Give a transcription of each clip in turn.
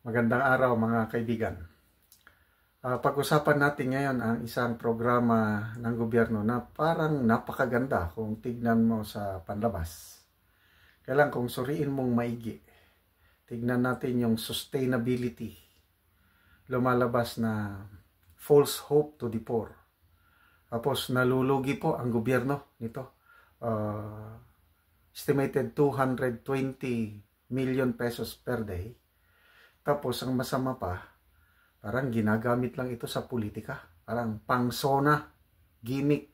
Magandang araw mga kaibigan. Pag-usapan natin ngayon ang isang programa ng gobyerno na parang napakaganda kung tignan mo sa panlabas. Kailangan kung suriin mong maigi, tignan natin yung sustainability. Lumalabas na false hope to the poor. Tapos nalulugi po ang gobyerno nito. Estimated 220 million pesos per day. Tapos ang masama pa, parang ginagamit lang ito sa politika. Parang pang-sona, gimmick,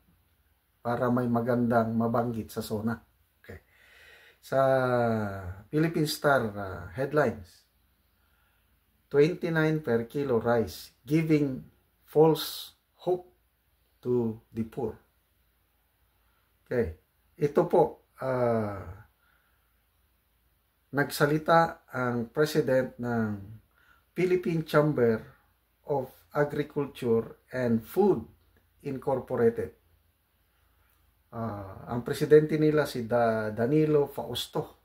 para may magandang mabanggit sa sona. Okay. Sa Philippine Star headlines, 29 per kilo rice, giving false hope to the poor. Okay. Ito po, nagsalita ang president ng Philippine Chamber of Agriculture and Food Incorporated. Ang presidente nila si Danilo Fausto.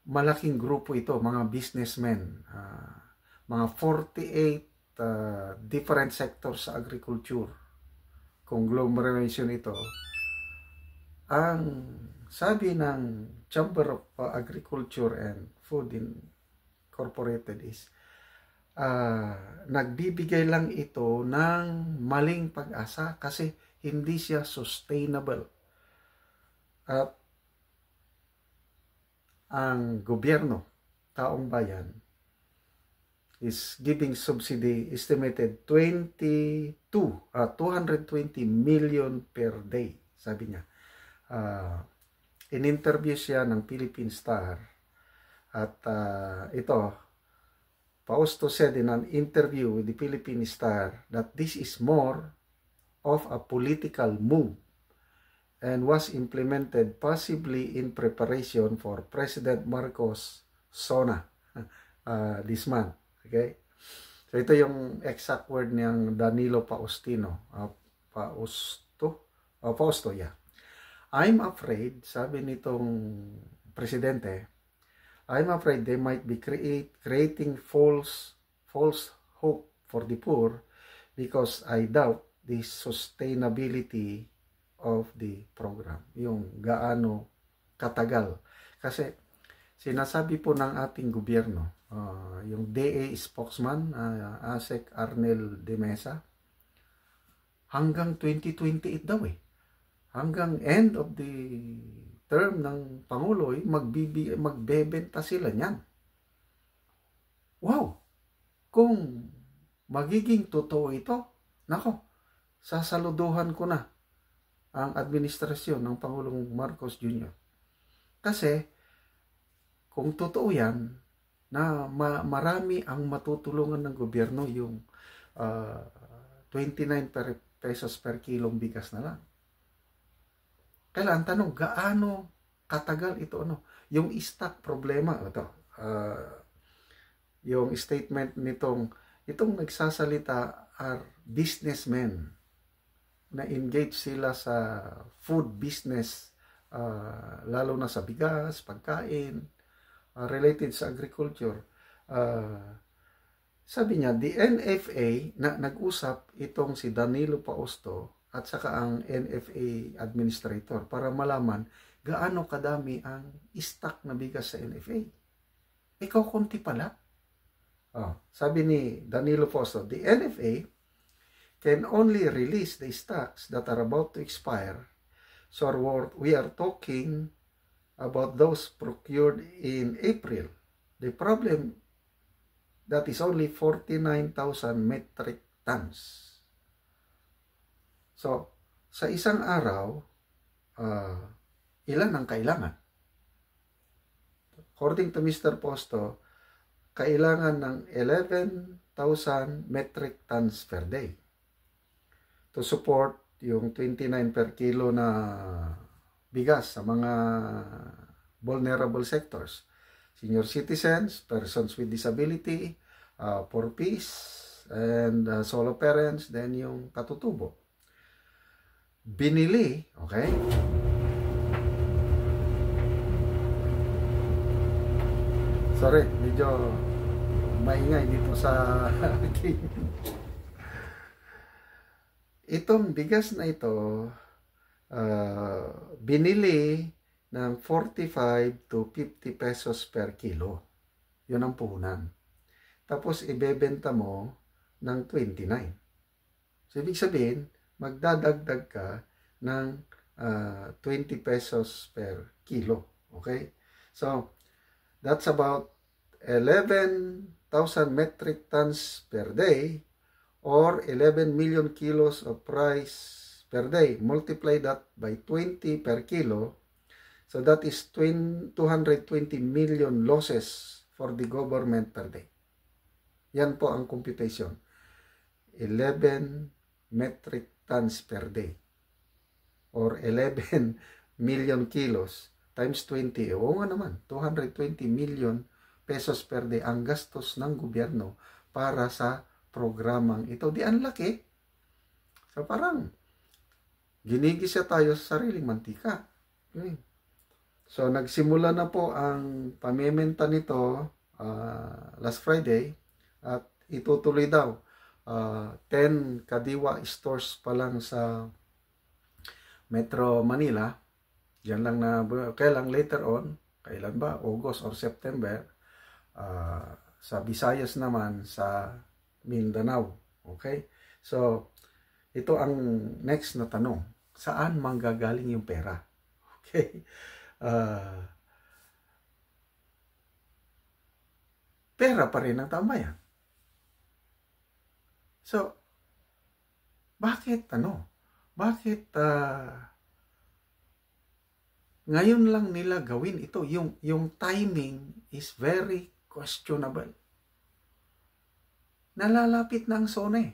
Malaking grupo ito, mga businessmen. Mga 48 different sectors sa agriculture. Conglomeration ito. Ang sabi ng Chamber of Agriculture and Food Incorporated is nagbibigay lang ito ng maling pag-asa kasi hindi siya sustainable. At ang gobyerno, taong bayan, is giving subsidy estimated 220 million per day, sabi niya. In-interview siya ng Philippine Star at ito, Fausto said in an interview with the Philippine Star that this is more of a political move and was implemented possibly in preparation for President Marcos' SONA this month. Okay? So ito yung exact word niyang Danilo Faustino. Fausto, yeah. I'm afraid, sabi nitong presidente, I'm afraid they might be creating false hope for the poor because I doubt the sustainability of the program. Yung gaano katagal. Kasi sinasabi po ng ating gobyerno, yung DA spokesman, ASEC Arnel de Mesa, hanggang 2028 daw eh. Hanggang end of the term ng Pangulo, magbebenta sila niyan. Wow! Kung magiging totoo ito, nako, sasaluduhan ko na ang administrasyon ng Pangulong Marcos Jr. Kasi, kung totoo yan, na marami ang matutulungan ng gobyerno yung 29 pesos per kilong bigas na lang. Kailan tanong, gaano katagal ito? Yung stock problema, ito, yung statement itong nagsasalita are businessmen na engage sila sa food business, lalo na sa bigas, pagkain, related sa agriculture. Sabi niya, the NFA, nag-usap itong si Danilo Fausto, at saka ang NFA administrator para malaman gaano kadami ang stock na bigas sa NFA. Ikaw konti pala. Sabi ni Danilo Fausto, the NFA can only release the stocks that are about to expire. So we are talking about those procured in April. The problem that is only 49,000 metric tons. So, sa isang araw, ilan ang kailangan? According to Mr. Fausto, kailangan ng 11,000 metric tons per day to support yung 29 per kilo na bigas sa mga vulnerable sectors. Senior citizens, persons with disability, poor peace, and solo parents, then yung katutubo. Binili, okay? Sorry, medyo maingay dito sa itong bigas na ito, binili ng 45 to 50 pesos per kilo. Yun ang puhunan. Tapos ibebenta mo ng 29. So ibig sabihin, magdadagdag ka ng 20 pesos per kilo. Okay? So that's about 11,000 metric tons per day or 11 million kilos of rice per day. Multiply that by 20 per kilo. So that is 220 million losses for the government per day. Yan po ang computation. 11 metric tons per day or 11 million kilos times 20. Oo nga naman, 220 million pesos per day ang gastos ng gobyerno para sa programang ito. Di ang laki. So parang ginigisa tayo sa sariling mantika. Okay. So nagsimula na po ang pamimenta nito last Friday at itutuloy daw. 10 Kadiwa stores pa lang sa Metro Manila. Yan lang na, kailan later on, kailan ba? August or September. Sa Visayas naman, sa Mindanao. Okay? So, ito ang next na tanong. Saan manggagaling yung pera? Okay? Pera pa rin ang tambayan. So, bakit ngayon lang nila gawin ito? Yung timing is very questionable. Nalalapit na ang SONA.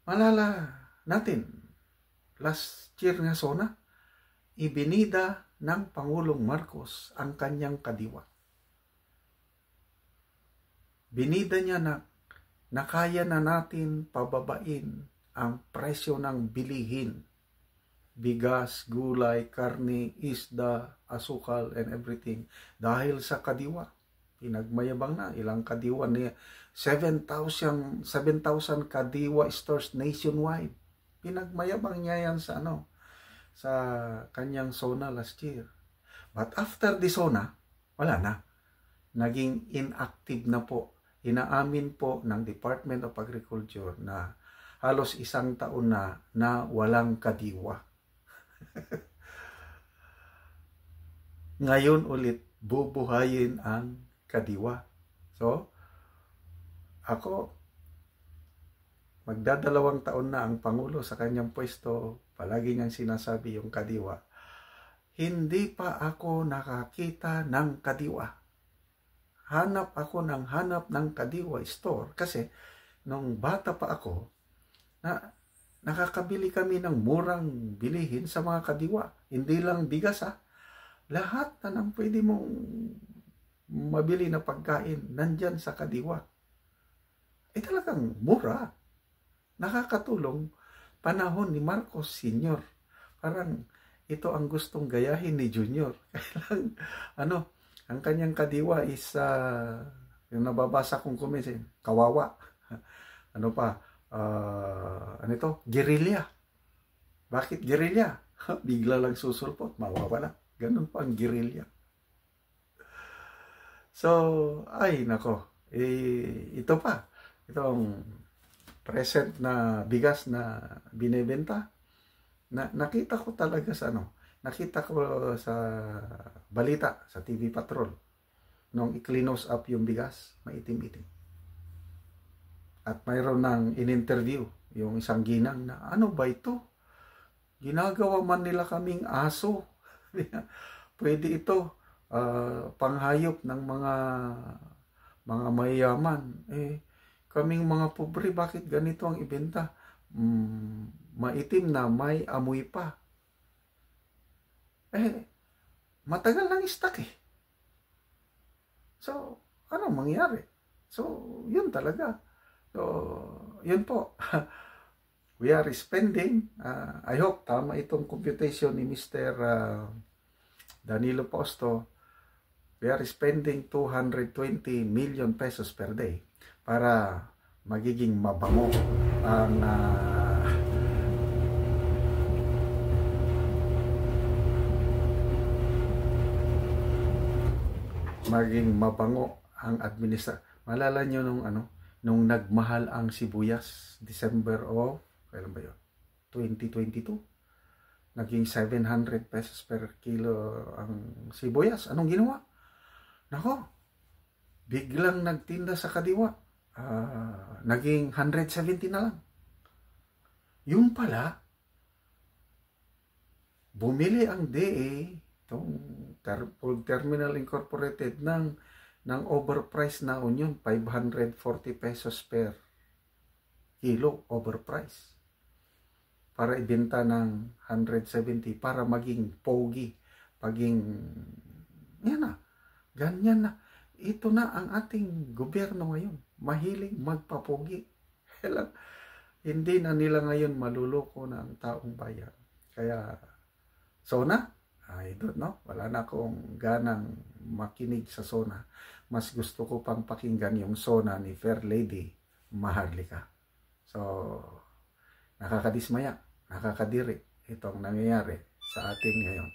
Malala natin, last year nga SONA, ibinida ng Pangulong Marcos ang kanyang kadiwa. Binida niya na kaya na natin pababain ang presyo ng bilihin. Bigas, gulay, karne, isda, asukal, and everything. Dahil sa kadiwa. Pinagmayabang na. Ilang kadiwa niya. 7,000 kadiwa stores nationwide. Pinagmayabang niya yan sa sa kanyang SONA last year. But after the SONA, wala na. Naging inactive na po. Inaamin po ng Department of Agriculture na halos isang taon na walang kadiwa. Ngayon ulit bubuhayin ang kadiwa. So, ako, magdadalawang taon na ang Pangulo sa kanyang pwesto, palagi niyang sinasabi yung kadiwa. Hindi pa ako nakakita ng kadiwa. Hanap ako ng kadiwa store kasi nung bata pa ako, nakakabili kami ng murang bilihin sa mga kadiwa. Hindi lang bigas Lahat na ng pwede mong mabili na pagkain, nandyan sa kadiwa. Talagang mura. Nakakatulong. Panahon ni Marcos Sr. Parang ito ang gustong gayahin ni Junior. Kailang, ang kanyang kadiwa is, yung nababasa kong kumisin, kawawa. Guerrilla. Bakit guerrilla? Bigla lang susulpot, mawawala. Ganun pa ang guerrilla. So, ito pa. Itong present na bigas na binebenta. Nakita ko talaga nakita ko sa balita, sa TV Patrol. Nung i-cleanose up yung bigas, maitim-itim. At mayroon nang in-interview yung isang ginang na, ano ba ito? Ginagawa man nila kaming aso. Pwede ito panghayop ng mga mayayaman. Kaming mga pobre, bakit ganito ang ibenta? Maitim na, may amoy pa. Matagal lang stock So, ano mangyari? So, yun talaga. So, yun po. We are spending. I hope tama itong computation ni Mr. Danilo Posto. We are spending 220 million pesos per day para magiging mabango ang Malala nyo nung nagmahal ang sibuyas, December of, kailan ba yun? 2022. Naging 700 pesos per kilo ang sibuyas. Anong ginawa? Nako, biglang nagtinda sa kadiwa. Naging 170 na lang. Yung pala, bumili ang DA, itong Terminal Incorporated, ng overpriced na onion, 540 pesos per kilo, overpriced. Para ibenta ng 170 para maging pogi, yan na, ganyan na. Ito na ang ating gobyerno ngayon, mahilig magpapogi. Hindi na nila ngayon maluloko na ang taong bayan. Kaya, SONA, I don't know, wala na akong ganang makinig sa SONA. Mas gusto ko pang pakinggan yung SONA ni Fair Lady Maharlika. So, nakakadismaya, nakakadiri itong nangyayari sa atin ngayon.